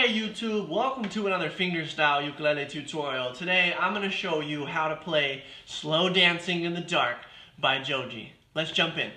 Hey YouTube, welcome to another fingerstyle ukulele tutorial. Today I'm going to show you how to play Slow Dancing in the Dark by Joji. Let's jump in.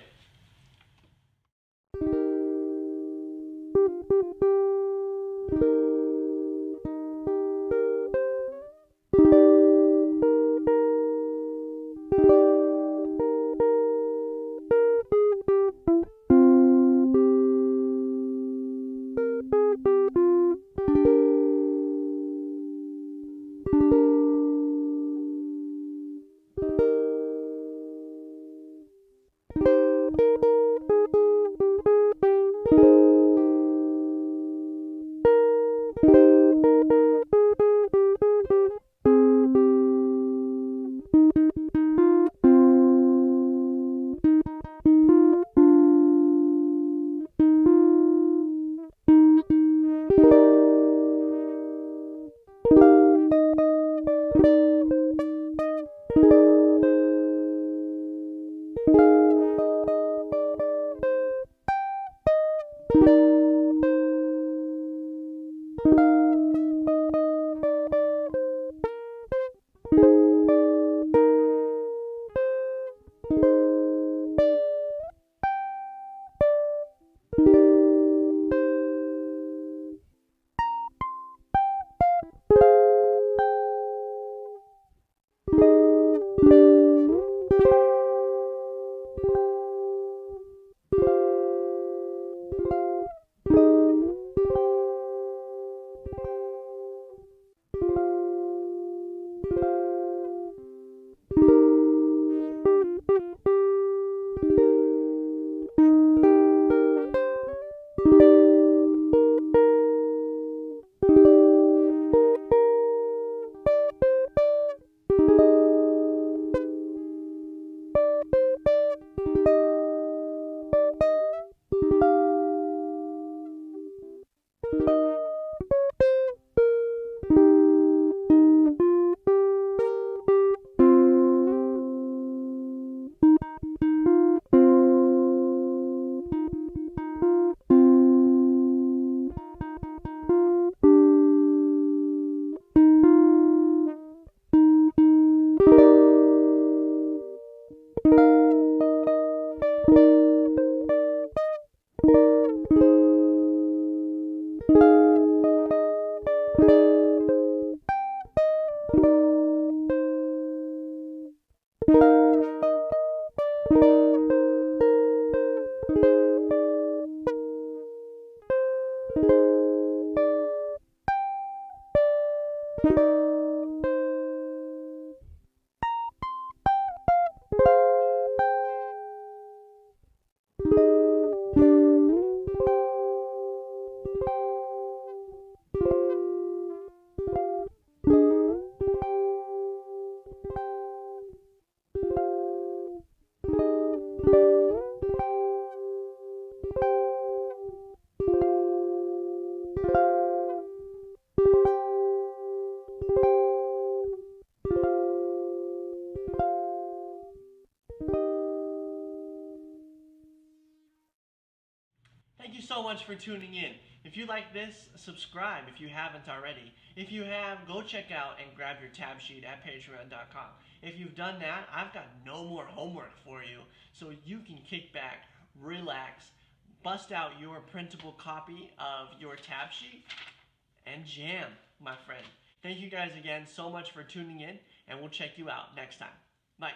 Thank you so much for tuning in. If you like this, subscribe if you haven't already. If you have, go check out and grab your tab sheet at patreon.com. If you've done that, I've got no more homework for you, so you can kick back, relax, bust out your printable copy of your tab sheet, and jam, my friend. Thank you guys again so much for tuning in, and we'll check you out next time. Bye.